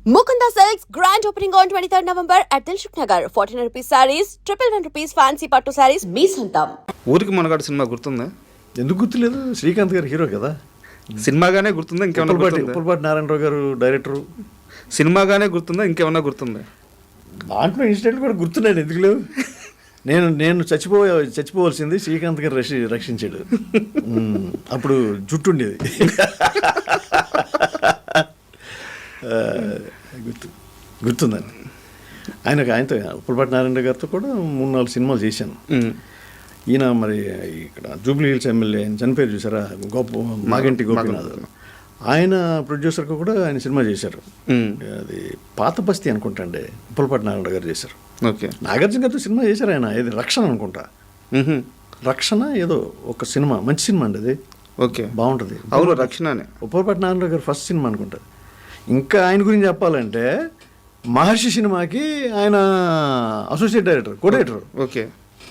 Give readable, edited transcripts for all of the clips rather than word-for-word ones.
Mukunda Silks grand opening on 23rd November at Dilshuk Nagar. 1400 rupees sarees, 111 rupees fancy pattu sarees, మీ సొంతం. ఊరికి మనగాడు cinema గుర్తుందా? ఎందుకు గుర్తులేదు? శ్రీకాంత్ గారు హీరో కదా. సినిమాగానే గుర్తుందా ఇంకేమన్నా గుర్తుందా? ఉప్పలపాటి నారాయణరావు గారు డైరెక్టరు. సినిమాగానే గుర్తుందా ఇంకేమన్నా గుర్తుందా? దాంట్లో ఇన్సిడెంట్ కూడా గుర్తున్నాడు. ఎందుకు లేవు? నేను చచ్చిపోవాల్సింది శ్రీకాంత్ గారు రక్షించాడు. అప్పుడు జుట్టు ఉండేది. గుర్తుందండి. ఆయనతో ఉప్పలపాటి నారాయణ గారితో కూడా 3-4 సినిమాలు చేశాను. ఈయన మరి ఇక్కడ జూబ్లీ హిల్స్ ఎమ్మెల్యే ఆయన చనిపోయారు చూసారా, మాగంటి గోపీనాథ్, ఆయన ప్రొడ్యూసర్గా కూడా ఆయన సినిమా చేశారు. అది పాత బస్తీ అనుకుంటా అండి, ఉప్పలపాటి నారాయణ గారు చేశారు. ఓకే. నాగార్జున గారితో సినిమా చేశారు ఆయన. ఇది రక్షణ అనుకుంటా, రక్షణ ఏదో ఒక సినిమా, మంచి సినిమా అండి అది. ఓకే, బాగుంటుంది. అవును, రక్షణనే. ఉప్పలపాటి నారాయణ గారు ఫస్ట్ సినిమా అనుకుంటా. ఇంకా ఆయన గురించి చెప్పాలంటే మహర్షి సినిమాకి ఆయన associate director, co director. Okay.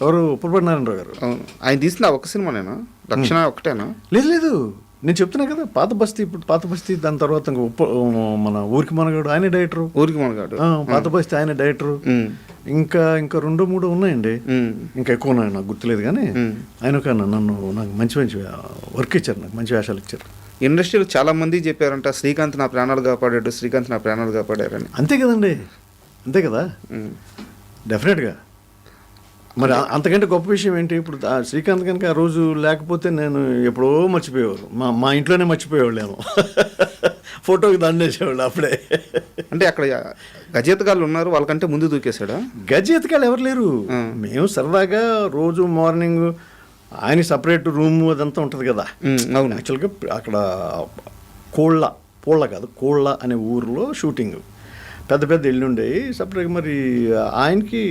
ఎవరు? ఉప్పలపాటి నారాయణరావు గారు. అవును. ఆయన తీసిన ఒక్క సినిమానేనా? రక్షణ ఒకటేనా? లేదు, నేను చెప్తున్నా కదా, పాత బస్తీ. ఇప్పుడు పాత బస్తీ, దాని తర్వాత మన ఊరికి మనగాడు ఆయన డైరెక్టరు. ఊరికి మనగాడు, పాత బస్తీ ఆయన డైరెక్టరు. ఇంకా 2-3 ఉన్నాయండి. ఇంకా ఎక్కువ నాకు గుర్తులేదు. కానీ ఆయన నాకు మంచి వర్క్ ఇచ్చారు, నాకు మంచి వేషాలు ఇచ్చారు. ఇండస్ట్రీలో చాలా మంది చెప్పారంట శ్రీకాంత్ నా ప్రాణాలు కాపాడాడు, శ్రీకాంత్ నా ప్రాణాలు కాపాడారని. అంతే కదండి, అంతే కదా, డెఫినెట్గా. మరి అంతకంటే గొప్ప విషయం ఏంటి? ఇప్పుడు శ్రీకాంత్ కనుక ఆ రోజు లేకపోతే నేను ఎప్పుడో మర్చిపోయేవారు. మా ఇంట్లోనే మర్చిపోయేవాళ్ళు ఏమో. ఫోటోకి దండేసేవాళ్ళు అప్పుడే. అంటే అక్కడ గజేతగాళ్ళు ఉన్నారు, వాళ్ళకంటే ముందు దూకేశాడా? గజేతగాళ్ళు ఎవరు లేరు. మేము సరదాగా రోజు మార్నింగ్ ఆయన సపరేట్ రూమ్ అదంతా ఉంటుంది కదా. అవును. యాక్చువల్గా అక్కడ కోళ్ళ అనే ఊరిలో షూటింగ్. పెద్ద ఇల్లు ఉండేవి సపరేట్గా. మరి ఆయనకి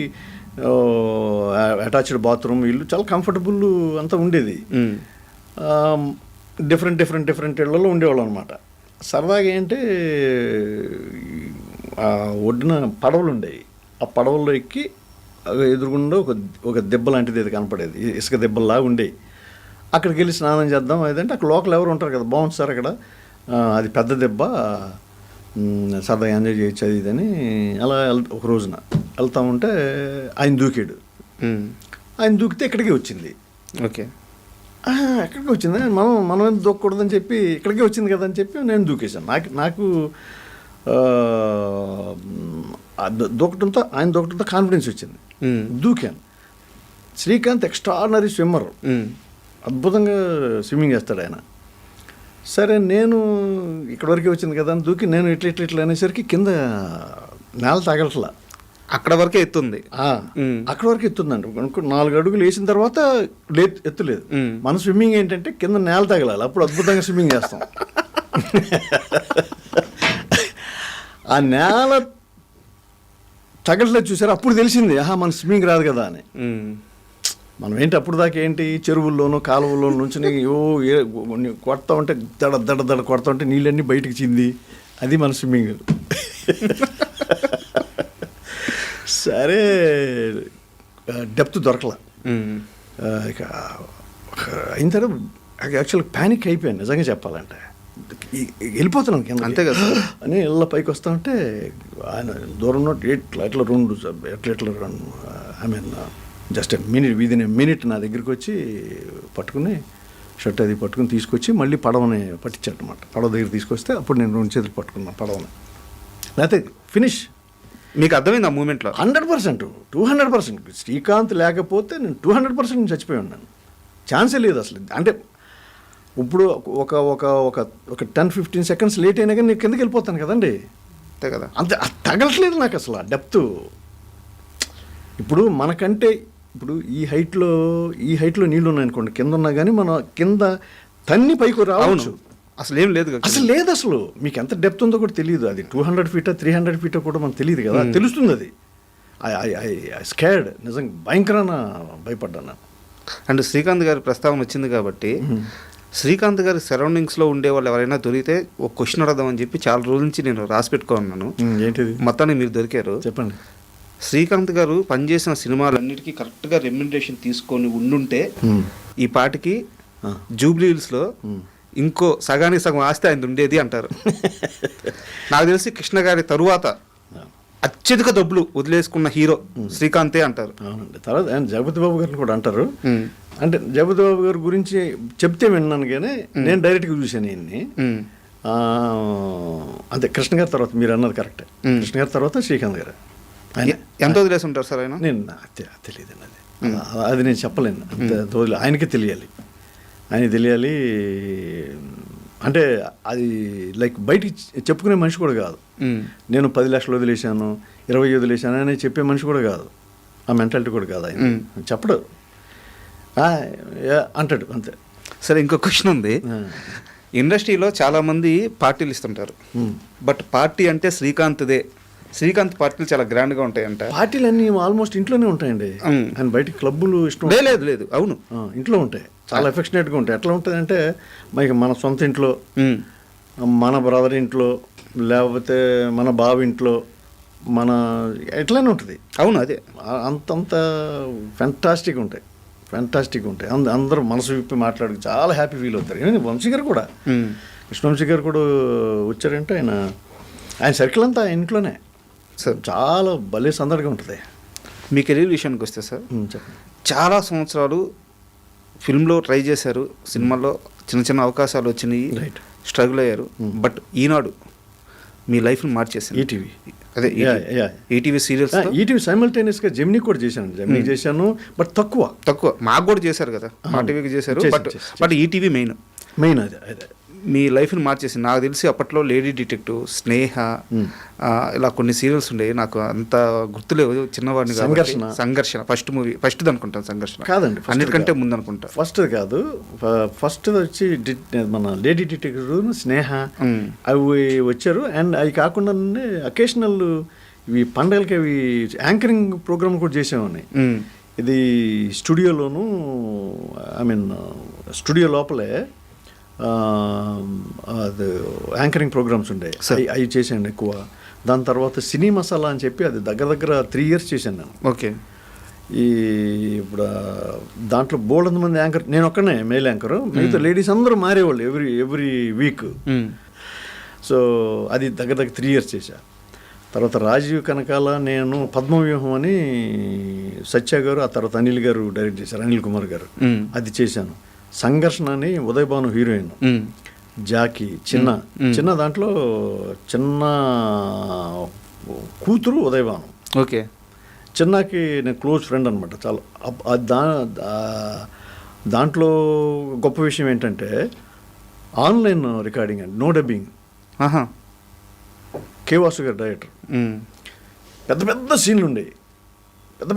అటాచ్డ్ బాత్రూమ్, ఇల్లు చాలా కంఫర్టబుల్ అంతా ఉండేది. డిఫరెంట్ ఇళ్లలో ఉండేవాళ్ళు అనమాట. సరదాగా ఏంటంటే ఒడ్డున పడవలు ఉండేవి. ఆ పడవల్లో ఎక్కి ఎదురుగుండా ఒక దెబ్బ లాంటిది ఏది కనపడేది, ఇసుక దెబ్బల్లాగా ఉండేవి. అక్కడికి వెళ్ళి స్నానం చేద్దాం ఏదంటే అక్కడ లోకల్ ఎవరు ఉంటారు కదా, బాగుంటుంది సార్ అక్కడ, అది పెద్ద దెబ్బ, సరదాగా ఎంజాయ్ చేయొచ్చు అది ఇదని. అలా ఒక రోజున వెళ్తా ఉంటే ఆయన దూకాడు. ఆయన దూకితే ఇక్కడికి వచ్చింది. ఓకే. ఎక్కడికి వచ్చింది, మనం ఎందుకు దూకకూడదని చెప్పి ఇక్కడికే వచ్చింది కదా అని చెప్పి నేను దూకేశాను. నాకు ఆయన దూకటంతో కాన్ఫిడెన్స్ వచ్చింది. దూకాను. శ్రీకాంత్ ఎక్స్ట్రాడినరీ స్విమ్మర్, అద్భుతంగా స్విమ్మింగ్ చేస్తాడు ఆయన. సరే, నేను ఇక్కడ వరకే వచ్చింది కదా అని దూకి నేను ఇట్లా అనేసరికి కింద నేల తగలట్లా. అక్కడ వరకే ఎత్తుంది. అక్కడ వరకు ఎత్తుందండి. 4 అడుగులు వేసిన తర్వాత ఎత్తులేదు. మన స్విమ్మింగ్ ఏంటంటే కింద నేల తగలాలి, అప్పుడు అద్భుతంగా స్విమ్మింగ్ చేస్తాం. ఆ నేల తగలట్లేదు చూసారు, అప్పుడు తెలిసింది మన స్విమ్మింగ్ రాదు కదా అని. మనం ఏంటి అప్పుడు దాకా ఏంటి చెరువుల్లోనూ కాలువల్లోనూ నుంచి కొడతా ఉంటే దడ కొడతా ఉంటే నీళ్ళన్నీ బయటకు చింది, అది మన స్విమ్మింగ్. సరే, డెప్త్ దొరకలా. ఇక అయిన తర్వాత యాక్చువల్గా ప్యానిక్ అయిపోయాను నిజంగా చెప్పాలంటే. వెళ్ళిపోతున్నాను కింద అంతే కదా అని ఇళ్ళ పైకి వస్తా ఉంటే ఆయన దూరం ఎట్లా 2 ఐ మీన్ జస్ట్ మినిట్ నా దగ్గరికి వచ్చి పట్టుకుని షర్ట్ అది పట్టుకుని తీసుకొచ్చి మళ్ళీ పడవని పట్టించాడనమాట. పడవ దగ్గర తీసుకొస్తే అప్పుడు నేను 2 చేతులు పట్టుకున్నాను పడవని. లేకపోతే ఫినిష్. మీకు అర్థమైంది ఆ మూమెంట్లో? 100%, 200%. శ్రీకాంత్ లేకపోతే నేను 200% చచ్చిపోయి ఉన్నాను. ఛాన్సే లేదు అసలు. అంటే ఇప్పుడు ఒక 10-15 సెకండ్స్ లేట్ అయినా కానీ నేను కిందకి వెళ్ళిపోతాను కదండి. అంతే కదా. అంతే, తగలట్లేదు నాకు అసలు ఆ డెప్త్. ఇప్పుడు మనకంటే ఇప్పుడు ఈ హైట్లో నీళ్ళు ఉన్నాయనుకోండి, కింద ఉన్నా కానీ మన కింద తన్ని పైకి రావచ్చు. అసలు ఏం లేదు, అసలు మీకు ఎంత డెప్త్ ఉందో కూడా తెలియదు. అది 200 ఫీటో 300 ఫీటో కూడా మనకు తెలియదు కదా. తెలుస్తుంది అది. ఐ స్కేర్డ్, నిజంగా భయంకరంగా భయపడ్డాను. అండ్ శ్రీకాంత్ గారి ప్రస్తావన వచ్చింది కాబట్టి, శ్రీకాంత్ గారి సరౌండింగ్స్లో ఉండే వాళ్ళు ఎవరైనా దొరికితే ఒక క్వశ్చన్ అడదామని చెప్పి చాలా రోజుల నుంచి నేను రాసి పెట్టుకున్నాను. ఏంటిది? మొత్తాన్ని మీరు దొరికారు, చెప్పండి. శ్రీకాంత్ గారు పనిచేసిన సినిమాలన్నిటికీ కరెక్ట్గా రెమ్యునరేషన్ తీసుకొని ఉండుంటే ఈ పాటికి జూబ్లీ హిల్స్లో ఇంకో సగానికి సగం ఆస్తి ఆయన ఉండేది అంటారు. నాకు తెలిసి కృష్ణ గారి తరువాత అత్యధిక డబ్బులు వదిలేసుకున్న హీరో శ్రీకాంతే అంటారు. అవునండి. తర్వాత ఆయన జగపతి బాబు గారిని కూడా అంటారు. అంటే జగపతి బాబు గారి గురించి చెప్తే విన్నాను కానీ నేను డైరెక్ట్గా చూశాను ఈయన్ని. అంతే, కృష్ణ గారి తర్వాత మీరు అన్నది కరెక్టే. కృష్ణ గారి తర్వాత శ్రీకాంత్ గారు. ఆయన ఎంత వదిలేసి ఉంటారు సార్ ఆయన? నేను తెలియదండి అది నేను చెప్పలేను. అంత ఆయనకే తెలియాలి, ఆయన తెలియాలి. అంటే అది లైక్ బయటికి చెప్పుకునే మనిషి కూడా కాదు. నేను 10 లక్షలు వదిలేశాను, 20 వదిలేశాను అని చెప్పే మనిషి కూడా కాదు. ఆ మెంటాలిటీ కూడా కాదు ఆయన. చెప్పడు, అంటాడు అంతే. సరే, ఇంకో క్వశ్చన్ ఉంది. ఇండస్ట్రీలో చాలామంది పార్టీలు ఇస్తుంటారు, బట్ పార్టీ అంటే శ్రీకాంత్దే. శ్రీకాంత్ పార్టీలు చాలా గ్రాండ్గా ఉంటాయంట. పార్టీలు అన్నీ ఆల్మోస్ట్ ఇంట్లోనే ఉంటాయండి. ఆయన బయటికి క్లబ్బులు ఇష్టం లేదు. అవును, ఇంట్లో ఉంటాయి, చాలా ఎఫెక్షనేట్గా ఉంటాయి. ఎట్లా ఉంటుంది అంటే మనకి మన సొంత ఇంట్లో, మన బ్రదర్ ఇంట్లో, లేకపోతే మన బావ ఇంట్లో, మన ఎట్లానే ఉంటుంది. అవును, అదే అంతంత ఫెంటాస్టిక్ ఉంటాయి. అందరూ మనసు విప్పి మాట్లాడి చాలా హ్యాపీ ఫీల్ అవుతారు. వంశీ గారు కూడా, కృష్ణవంశీ గారు కూడా వచ్చారంటే ఆయన సర్కిల్ అంతా ఇంట్లోనే సార్. చాలా భలే సందడిగా ఉంటుంది. మీ కెరీర్ విషయానికి వస్తే సార్, చెప్పండి. చాలా సంవత్సరాలు ఫిల్మ్లో ట్రై చేశారు, సినిమాల్లో చిన్న అవకాశాలు వచ్చినాయి, స్ట్రగుల్ అయ్యారు. బట్ ఈనాడు మీ లైఫ్ని మార్చేసింది. ఈటీవీ, అదే ఈటీవీ సీరియల్స్. ఈటీవీ సైమల్టేనియస్గా జెమినీ కూడా చేశాను. బట్ తక్కువ మాకు కూడా చేశారు కదా, మా టీవీకి చేశారు. బట్ ఈటీవీ మెయిన్ అదే మీ లైఫ్ని మార్చేసి. నాకు తెలిసి అప్పట్లో లేడీ డిటెక్టివ్, స్నేహ, ఇలా కొన్ని సీరియల్స్ ఉండేవి, నాకు అంత గుర్తులేవు చిన్నవాడిని. సంఘర్షణ ఫస్ట్ అనుకుంటాను. సంఘర్షణ కాదండి, అన్నిటికంటే ముందు అనుకుంటా. ఫస్ట్ కాదు, ఫస్ట్ వచ్చి మన లేడీ డిటెక్టివ్, స్నేహ అవి వచ్చారు. అండ్ అవి కాకుండా అకేషనల్ ఇవి పండగలకి అవి యాంకరింగ్ ప్రోగ్రామ్ కూడా చేసామని. ఇది స్టూడియోలోను, స్టూడియో లోపలే అది యాంకరింగ్ ప్రోగ్రామ్స్ ఉండేవి, అవి చేశాను ఎక్కువ. దాని తర్వాత సినీ మసాలా అని చెప్పి అది దగ్గర 3 years చేశాను నేను. ఓకే. ఇప్పుడు దాంట్లో బోల్డ్ మంది యాంకర్, నేను ఒక్కనే మేల్ యాంకరు, మిగతా లేడీస్ అందరూ మారేవాళ్ళు ఎవ్రీ వీక్. సో అది దగ్గర 3 years చేశా. తర్వాత రాజీవ్ కనకాల, నేను పద్మవ్యూహం అని సత్య గారు, ఆ తర్వాత అనిల్ గారు డైరెక్ట్ చేశారు, అనిల్ కుమార్ గారు, అది చేశాను. సంఘర్షణ అని ఉదయ్ భాను హీరోయిన్, జాకీ చిన్న దాంట్లో చిన్న కూతురు ఉదయ్ భాను. ఓకే. చిన్నకి నేను క్లోజ్ ఫ్రెండ్ అనమాట చాలా. దాంట్లో గొప్ప విషయం ఏంటంటే ఆన్లైన్ రికార్డింగ్ అండి, నో డబ్బింగ్. కే వాసు గారు డైరెక్టర్. పెద్ద సీన్లు ఉండేవి,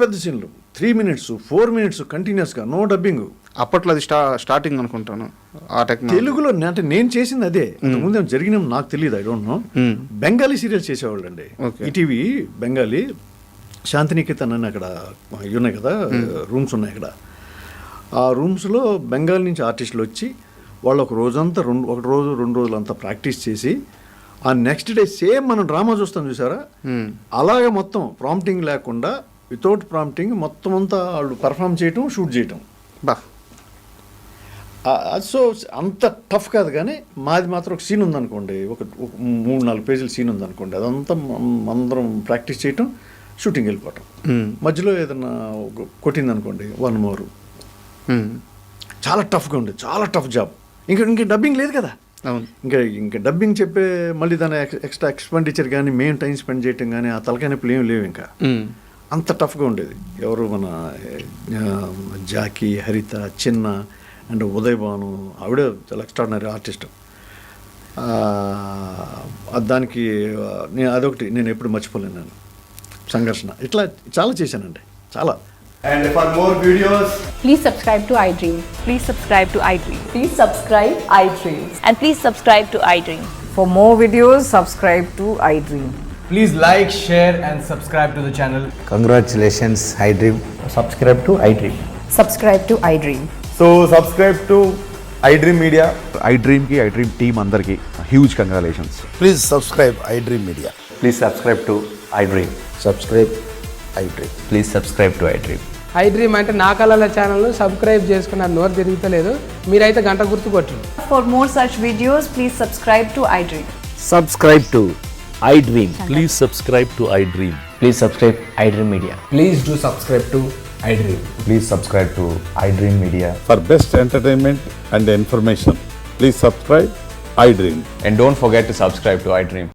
పెద్ద సీన్లు 3 minutes 4 minutes కంటిన్యూస్గా, నో డబ్బింగ్. అప్పట్లో అది స్టార్టింగ్ అనుకుంటాను ఆ టెక్నాలజీ తెలుగులో. అంటే నేను చేసింది అదే, ముందు జరిగిన నాకు తెలియదు, I don't know. Bengali serials చేసేవాళ్ళు అండి ఈటీవీ. బెంగాలీ శాంతినికేతన్ అని అక్కడ ఉన్నాయి కదా, రూమ్స్ ఉన్నాయి అక్కడ. ఆ రూమ్స్లో బెంగాల్ నుంచి ఆర్టిస్టులు వచ్చి వాళ్ళు ఒక రోజంతా 2 రోజులు అంతా ప్రాక్టీస్ చేసి, ఆ నెక్స్ట్ డే సేమ్ మనం డ్రామా చూస్తాం చూసారా, అలాగే మొత్తం ప్రాంప్టింగ్ లేకుండా, వితౌట్ ప్రాంప్టింగ్ మొత్తం అంతా వాళ్ళు పర్ఫామ్ చేయటం, షూట్ చేయటం. సో అంత టఫ్ కాదు. కానీ మాది మాత్రం ఒక సీన్ ఉందనుకోండి, ఒక 3-4 పేజీల సీన్ ఉందనుకోండి, అదంతా అందరం ప్రాక్టీస్ చేయటం, షూటింగ్ వెళ్ళిపోవటం. మధ్యలో ఏదన్నా కొట్టిందనుకోండి 1 more. చాలా టఫ్గా ఉండేది, చాలా టఫ్ జాబ్. ఇంకా డబ్బింగ్ లేదు కదా, ఇంకా డబ్బింగ్ చెప్పే మళ్ళీ దాని ఎక్స్ట్రా ఎక్స్పెండిచర్ కానీ, మేము టైం స్పెండ్ చేయటం కానీ, ఆ తలకాయ నొప్పులు ఏమి లేవు. ఇంకా అంత టఫ్గా ఉండేది. ఎవరు మన జాకీ, హరిత, చిన్న అండ్ ఉదయ్ భాను, ఆవిడ చాలా ఎక్స్ట్రాడినరీ ఆర్టిస్ట్. దానికి అదొకటి నేను ఎప్పుడు మర్చిపోలేను. నేను సంఘర్షణ ఇట్లా చాలా చేశానండి, చాలా. And for more videos, please subscribe to iDream. Please subscribe to iDream. Please subscribe iDream. And please subscribe to iDream. For more videos, subscribe to iDream. please like, share and subscribe to the channel. Congratulations, iDream. Subscribe to iDream. Subscribe to iDream. So subscribe to iDream Media. iDream ki iDream team andarki huge congratulations. Please subscribe iDream Media. Please subscribe to iDream. Subscribe iDream. Please subscribe to iDream. I dream అంటే నా కళల ఛానల్ను subscribe చేసుకున్న నోరు తిరుగుతలేదు. మీరైతే గంట గుర్తు కొట్టండి. For more such videos, please subscribe to iDream. Subscribe to iDream. Please subscribe to iDream. Please subscribe iDream Media. Please do subscribe to iDream. Please subscribe to iDream Media. For best entertainment and information, please subscribe iDream. And don't forget to subscribe to iDream.